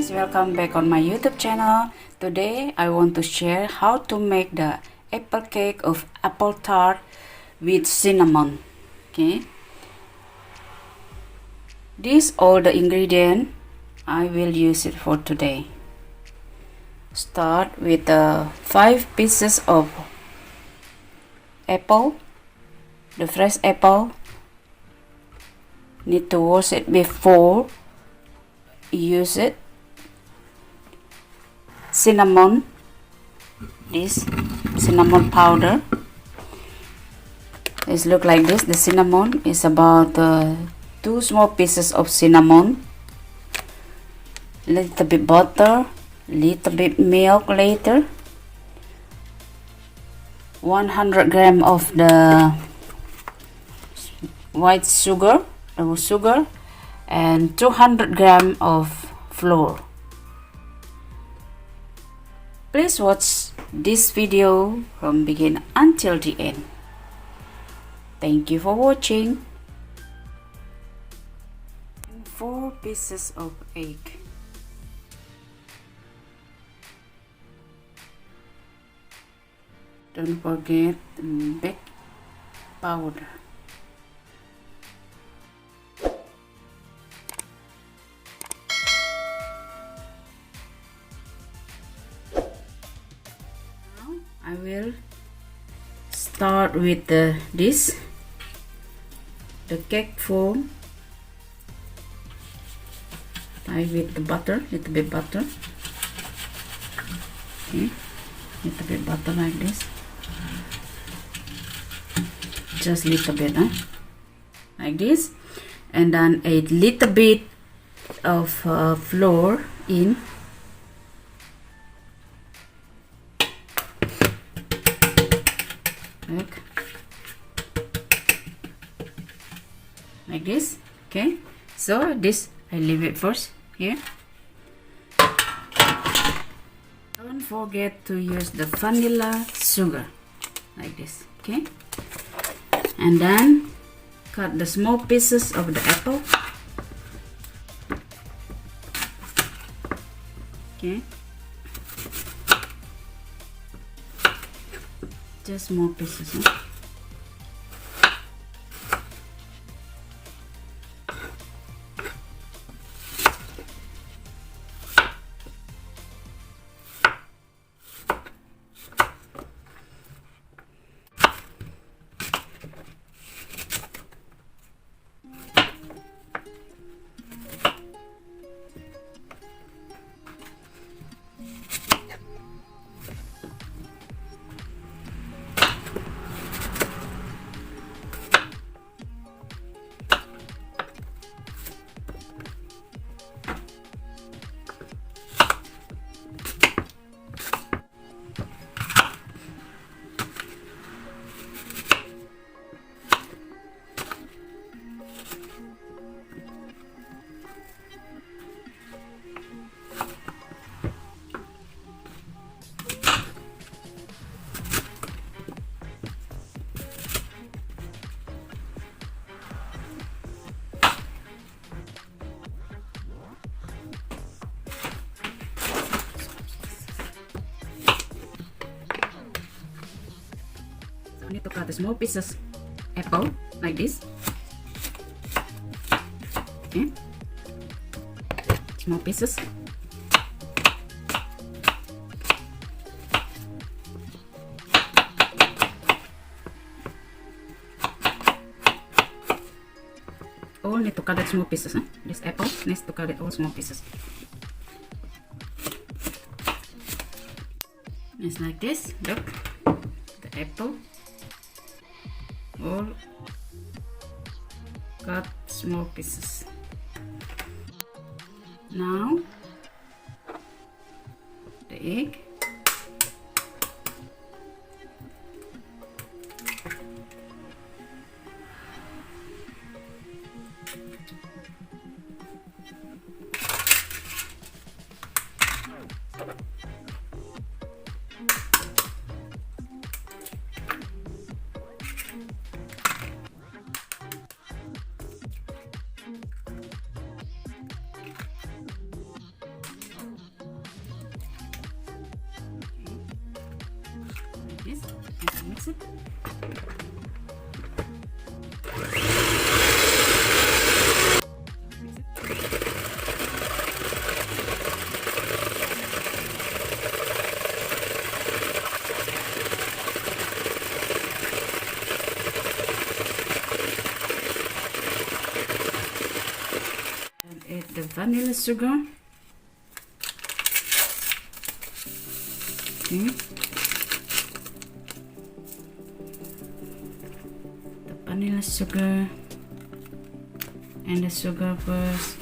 guys, welcome back on my YouTube channel. Today I want to share how to make the apple cake of apple tart with cinnamon. Okay, these all the ingredients I will use it for today. Start with 5 pieces of apple, the fresh apple. Need to wash it before use it. Cinnamon, this cinnamon powder. It look like this. The cinnamon is about 2 small pieces of cinnamon, little bit butter, little bit milk later, 100 gram of the white sugar, and 200 gram of flour. Please watch this video from beginning until the end. Thank you for watching. 4 pieces of egg. Don't forget baking powder. I will start with the cake foam. Tie with the butter, little bit butter. Okay, little bit butter like this. Just little bit, like this, and then a little bit of flour in. Look. Like this. Okay, so this I leave it first here. Don't forget to use the vanilla sugar like this. Okay, and then cut the small pieces of the apple. Okay, just small pieces. I need to cut the small pieces apple like this. Okay, small pieces. All need to cut it small pieces. This apple needs to cut it all small pieces. It's like this. Look, the apple. All cut small pieces. Now the egg. mix it. And add the vanilla sugar. Okay. The vanilla sugar and the sugar first.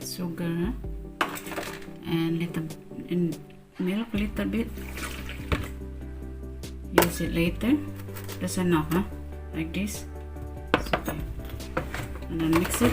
Sugar and little in milk, little bit. Use it later. That's enough, huh? Like this. Okay. And then mix it.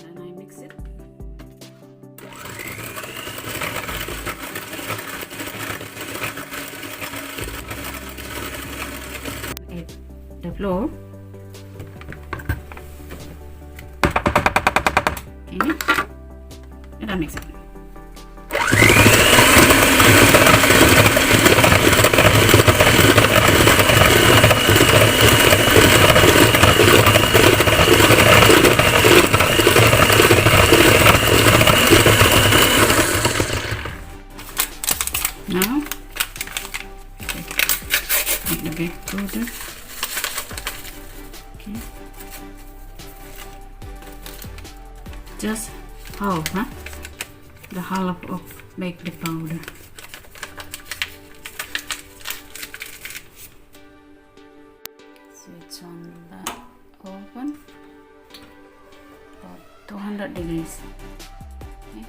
And then I mix it. Add the flour. Okay. And I mix it. Now, take the baking powder. Okay. Just half, huh? The half of baking powder. Switch on the oven about 200 degrees. Okay.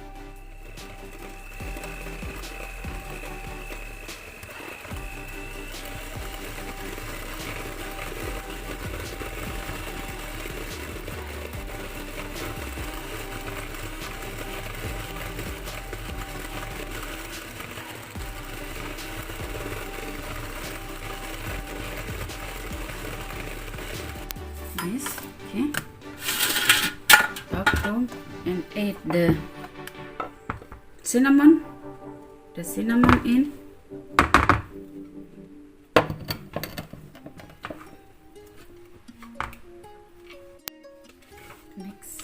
This, okay. Up down and add the cinnamon. The cinnamon in. Mix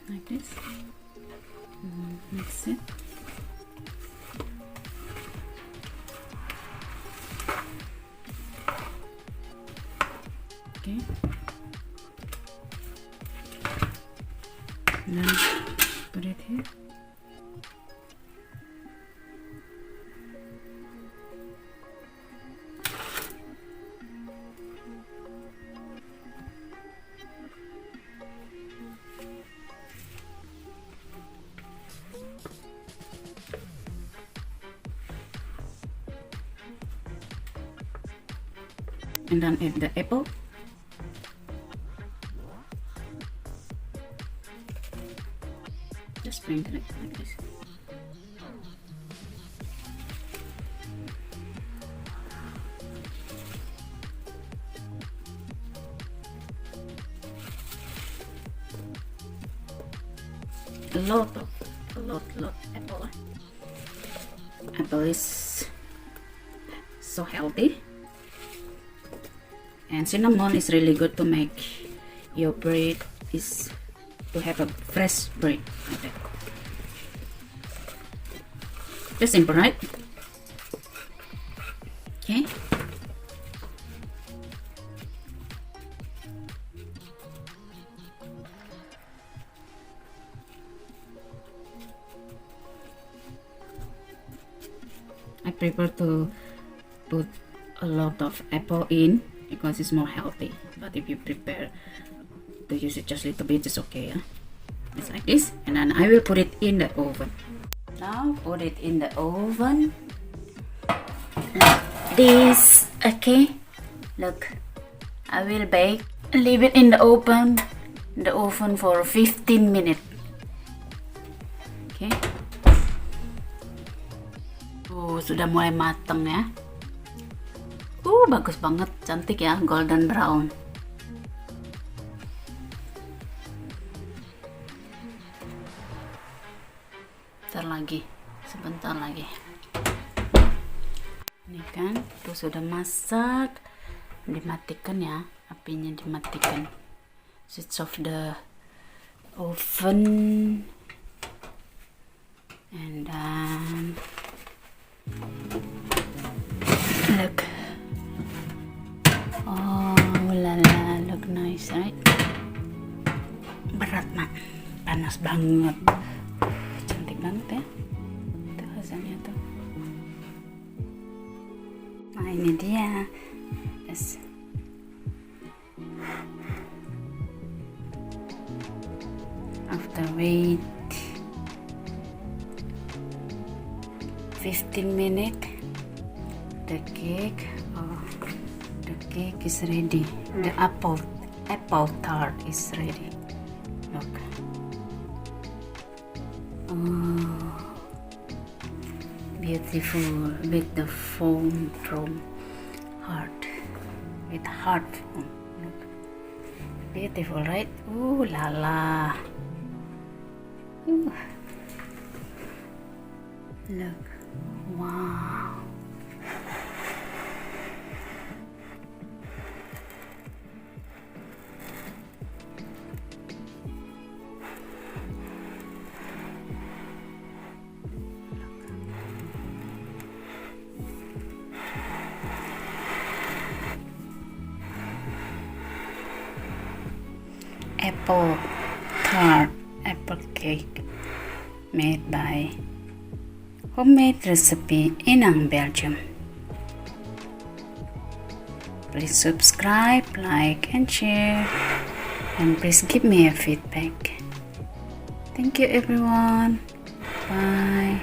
like this. Mix it. Okay. And then put it here. And then add the apple. Just sprinkle it like this. A lot apple. Apple is so healthy. And cinnamon is really good to make your bread is to have a fresh bread like that. Just simple, right? Okay. I prefer to put a lot of apple in because it's more healthy. But if you prepare to use it just a little bit, it's okay. Yeah? It's like this, and then I will put it in the oven. Now put it in the oven like this. Okay, look, I will bake. Leave it in the oven for 15 minutes. Okay. Sudah mulai matang ya. Bagus banget, cantik ya, golden brown. Sebentar lagi. Ini kan, tuh sudah masak. Dimatikan ya, apinya dimatikan. Switch off the oven. And then look. Oh la la, look nice, right? Berat mak, panas banget. Cantik banget ya. Tuh hasilnya tuh. Nah ini dia. Yes. After wait 15 minutes, the cake is ready. The apple tart is ready. Look. Oh, beautiful with the foam from heart. With heart foam. Look. Beautiful, right? Ooh la la. Ooh. Look. Wow. Apple tart, apple cake made by homemade recipe in Belgium. Please subscribe, like and share, and please give me a feedback. Thank you everyone. Bye.